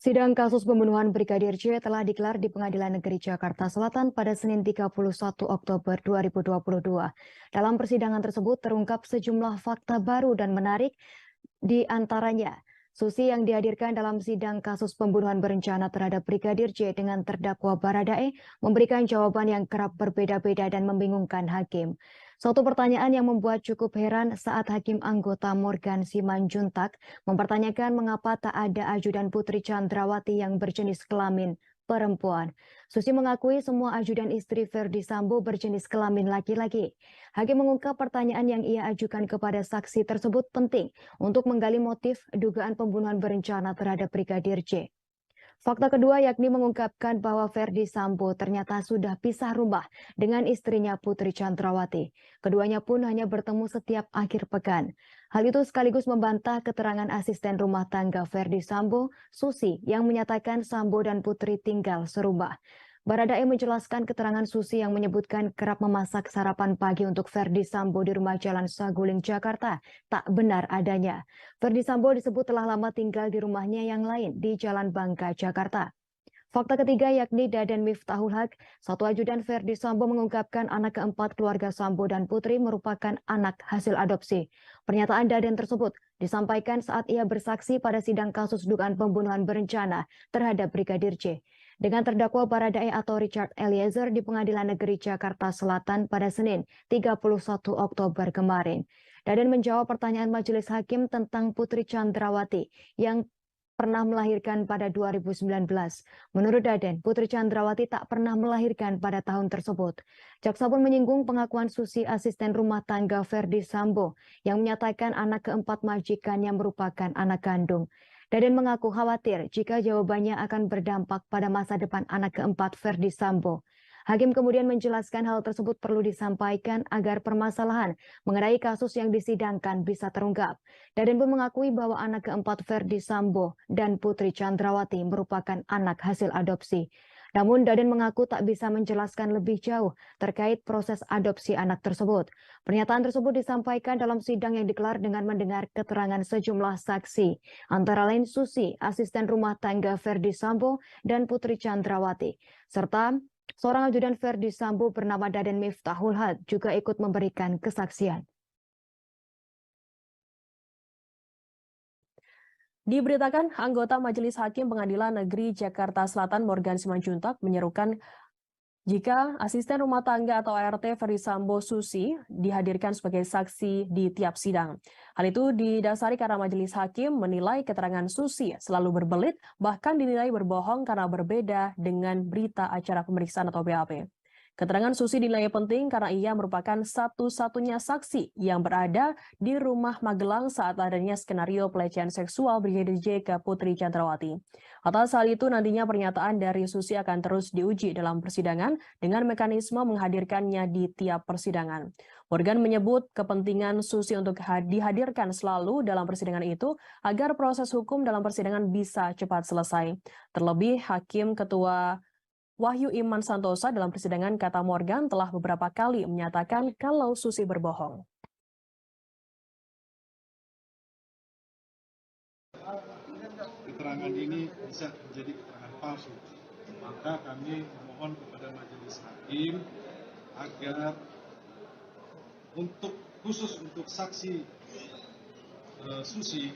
Sidang kasus pembunuhan Brigadir J telah digelar di Pengadilan Negeri Jakarta Selatan pada Senin 31 Oktober 2022. Dalam persidangan tersebut terungkap sejumlah fakta baru dan menarik, di antaranya Susi yang dihadirkan dalam sidang kasus pembunuhan berencana terhadap Brigadir J dengan terdakwa Baradae memberikan jawaban yang kerap berbeda-beda dan membingungkan hakim. Suatu pertanyaan yang membuat cukup heran saat hakim anggota Morgan Simanjuntak mempertanyakan mengapa tak ada ajudan Putri Chandrawati yang berjenis kelamin perempuan. Susi mengakui semua ajudan istri Verdi Sambo berjenis kelamin laki-laki. Hakim mengungkap pertanyaan yang ia ajukan kepada saksi tersebut penting untuk menggali motif dugaan pembunuhan berencana terhadap Brigadir J. Fakta kedua yakni mengungkapkan bahwa Verdi Sambo ternyata sudah pisah rumah dengan istrinya Putri Chandrawati. Keduanya pun hanya bertemu setiap akhir pekan. Hal itu sekaligus membantah keterangan asisten rumah tangga Verdi Sambo, Susi, yang menyatakan Sambo dan Putri tinggal serumah. Baradae menjelaskan keterangan Susi yang menyebutkan kerap memasak sarapan pagi untuk Verdi Sambo di rumah Jalan Saguling, Jakarta, tak benar adanya. Verdi Sambo disebut telah lama tinggal di rumahnya yang lain di Jalan Bangka, Jakarta. Fakta ketiga yakni Daden Miftahul Haq, satu ajudan Verdi Sambo mengungkapkan anak keempat keluarga Sambo dan Putri merupakan anak hasil adopsi. Pernyataan Daden tersebut disampaikan saat ia bersaksi pada sidang kasus dugaan pembunuhan berencana terhadap Brigadir J. Dengan terdakwa Baradae atau Richard Eliezer di Pengadilan Negeri Jakarta Selatan pada Senin 31 Oktober kemarin. Daden menjawab pertanyaan majelis hakim tentang Putri Chandrawati yang pernah melahirkan pada 2019. Menurut Daden, Putri Chandrawati tak pernah melahirkan pada tahun tersebut. Jaksa pun menyinggung pengakuan Susi, asisten rumah tangga Verdi Sambo, yang menyatakan anak keempat majikannya merupakan anak kandung. Daden mengaku khawatir jika jawabannya akan berdampak pada masa depan anak keempat Verdi Sambo. Hakim kemudian menjelaskan hal tersebut perlu disampaikan agar permasalahan mengenai kasus yang disidangkan bisa terungkap. Daden pun mengakui bahwa anak keempat Verdi Sambo dan Putri Chandrawati merupakan anak hasil adopsi. Namun Daden mengaku tak bisa menjelaskan lebih jauh terkait proses adopsi anak tersebut. Pernyataan tersebut disampaikan dalam sidang yang digelar dengan mendengar keterangan sejumlah saksi, antara lain Susi, asisten rumah tangga Verdi Sambo dan Putri Chandrawati, serta seorang ajudan Verdi Sambo bernama Daden Miftahul Haq juga ikut memberikan kesaksian. Diberitakan, anggota Majelis Hakim Pengadilan Negeri Jakarta Selatan Morgan Simanjuntak menyerukan jika asisten rumah tangga atau ART Verdi Sambo Susi dihadirkan sebagai saksi di tiap sidang. Hal itu didasari karena Majelis Hakim menilai keterangan Susi selalu berbelit, bahkan dinilai berbohong karena berbeda dengan berita acara pemeriksaan atau BAP. Keterangan Susi dinilai penting karena ia merupakan satu-satunya saksi yang berada di rumah Magelang saat adanya skenario pelecehan seksual Brigadir J ke Putri Chandrawati. Atas hal itu nantinya pernyataan dari Susi akan terus diuji dalam persidangan dengan mekanisme menghadirkannya di tiap persidangan. Morgan menyebut kepentingan Susi untuk dihadirkan selalu dalam persidangan itu agar proses hukum dalam persidangan bisa cepat selesai. Terlebih Hakim Ketua Wahyu Iman Santosa dalam persidangan kata Morgan telah beberapa kali menyatakan kalau Susi berbohong. Keterangan ini bisa menjadi keterangan palsu. Maka kami memohon kepada majelis hakim agar khusus untuk saksi Susi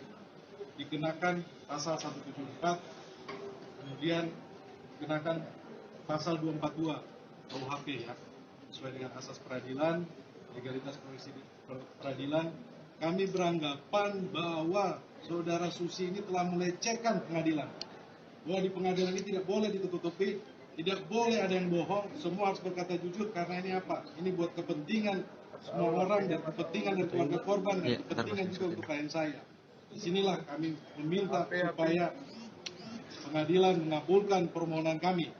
dikenakan pasal 174, kemudian dikenakan pasal 242 KUHP ya, sesuai dengan asas peradilan, legalitas profesi peradilan. Kami beranggapan bahwa saudara Susi ini telah melecehkan pengadilan. Bahwa di pengadilan ini tidak boleh ditutup-tutupi, tidak boleh ada yang bohong, semua harus berkata jujur karena ini apa? Ini buat kepentingan semua orang dan kepentingan dari keluarga korban dan kepentingan juga untuk klien saya. Disinilah kami meminta supaya pengadilan mengabulkan permohonan kami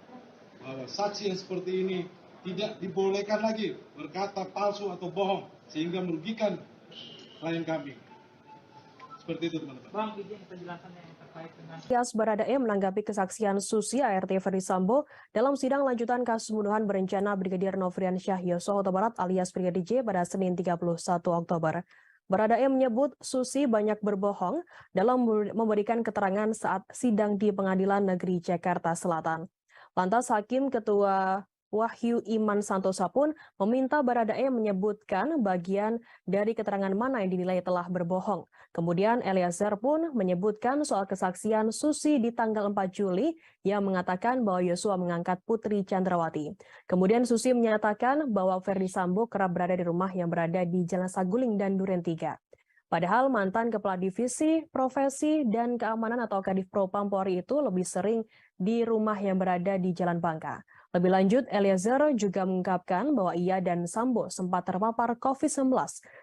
bahwa saksi yang seperti ini tidak dibolehkan lagi berkata palsu atau bohong sehingga merugikan klien kami. Seperti itu teman-teman. Bang, izin penjelasannya yang terkait dengan Alias Baradae menanggapi kesaksian Susi ART Verdi Sambo dalam sidang lanjutan kasus pembunuhan berencana Brigadir Nofrian Syah Yosua Huta Barat alias Brigadir J pada Senin 31 Oktober. Baradae menyebut Susi banyak berbohong dalam memberikan keterangan saat sidang di Pengadilan Negeri Jakarta Selatan. Lantas Hakim Ketua Wahyu Iman Santosa pun meminta Baradae menyebutkan bagian dari keterangan mana yang dinilai telah berbohong. Kemudian Eliezer pun menyebutkan soal kesaksian Susi di tanggal 4 Juli yang mengatakan bahwa Yosua mengangkat Putri Chandrawati. Kemudian Susi menyatakan bahwa Ferdi Sambo kerap berada di rumah yang berada di Jalan Saguling dan Duren 3. Padahal mantan Kepala Divisi Profesi dan Keamanan atau Kadif Propam Polri itu lebih sering di rumah yang berada di Jalan Bangka. Lebih lanjut, Eliezer juga mengungkapkan bahwa ia dan Sambo sempat terpapar COVID-19.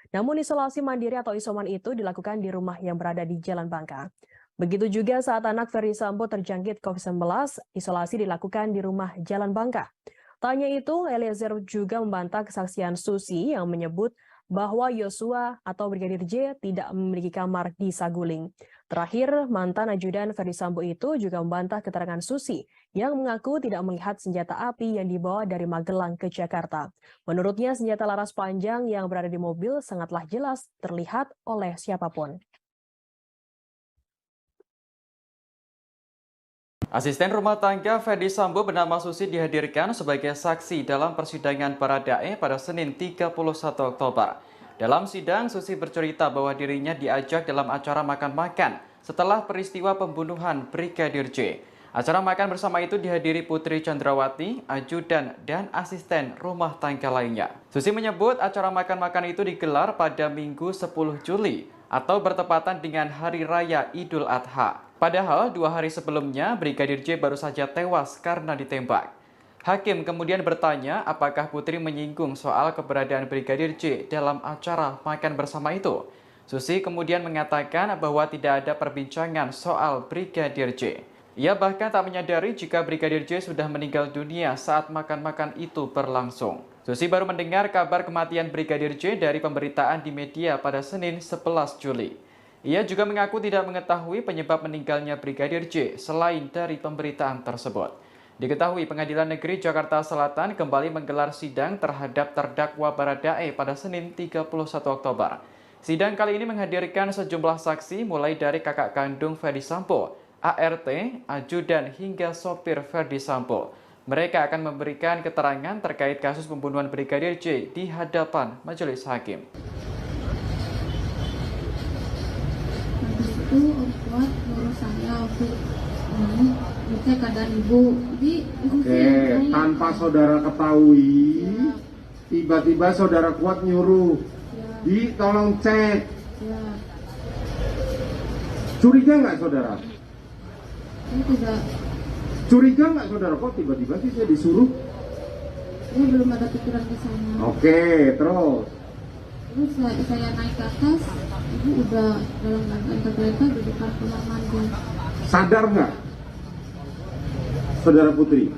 Namun isolasi mandiri atau isoman itu dilakukan di rumah yang berada di Jalan Bangka. Begitu juga saat anak Ferdi Sambo terjangkit COVID-19, isolasi dilakukan di rumah Jalan Bangka. Tak hanya itu, Eliezer juga membantah kesaksian Susi yang menyebut bahwa Yosua atau Brigadir J tidak memiliki kamar di Saguling. Terakhir, mantan ajudan Ferdi Sambo itu juga membantah keterangan Susi yang mengaku tidak melihat senjata api yang dibawa dari Magelang ke Jakarta. Menurutnya, senjata laras panjang yang berada di mobil sangatlah jelas terlihat oleh siapapun. Asisten rumah tangga Ferdi Sambo bernama Susi dihadirkan sebagai saksi dalam persidangan Baradae pada Senin 31 Oktober. Dalam sidang, Susi bercerita bahwa dirinya diajak dalam acara makan-makan setelah peristiwa pembunuhan Brigadir J. Acara makan bersama itu dihadiri Putri Chandrawati, ajudan, dan asisten rumah tangga lainnya. Susi menyebut acara makan-makan itu digelar pada Minggu 10 Juli atau bertepatan dengan Hari Raya Idul Adha. Padahal 2 hari sebelumnya, Brigadir J baru saja tewas karena ditembak. Hakim kemudian bertanya apakah Putri menyinggung soal keberadaan Brigadir J dalam acara makan bersama itu. Susi kemudian mengatakan bahwa tidak ada perbincangan soal Brigadir J. Ia bahkan tak menyadari jika Brigadir J sudah meninggal dunia saat makan-makan itu berlangsung. Susi baru mendengar kabar kematian Brigadir J dari pemberitaan di media pada Senin 11 Juli. Ia juga mengaku tidak mengetahui penyebab meninggalnya Brigadir J selain dari pemberitaan tersebut. Diketahui Pengadilan Negeri Jakarta Selatan kembali menggelar sidang terhadap terdakwa Baradae pada Senin 31 Oktober. Sidang kali ini menghadirkan sejumlah saksi mulai dari kakak kandung Ferdi Sambo, ART, ajudan hingga sopir Ferdi Sambo. Mereka akan memberikan keterangan terkait kasus pembunuhan Brigadir J di hadapan majelis hakim. Itu Om Kuat nyuruh saya untuk ngecek keadaan ibu. Oke, tanpa saudara ketahui, tiba-tiba saudara Kuat nyuruh, tolong cek. Ya. Curiga nggak saudara? Saya tidak. Curiga nggak saudara? Kok tiba-tiba sih saya disuruh? Saya belum ada pikiran ke sana. Oke, terus? Terus saya naik ke atas, ibu udah dalam keadaan tergeletak di depan kamar mandi. Sadar nggak, saudara Putri?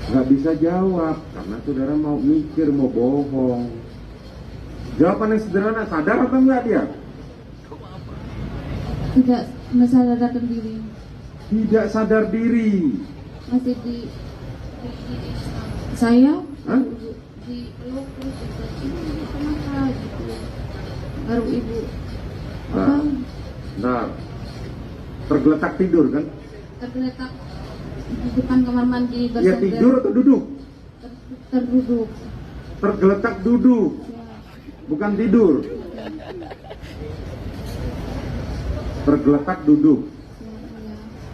Nggak bisa jawab karena saudara mau mikir, mau bohong. Jawabannya sederhana, sadar atau enggak dia? Tidak mensadarkan diri. Tidak sadar diri. Masih di saya. Hah? Di peluk terus ibu kenapa gitu. Baru ibu Nah, tergeletak tidur kan? tergeletak di depan kamar mandi Ya tidur atau duduk? Terduduk. Tergeletak duduk, bukan tidur. Tergeletak duduk.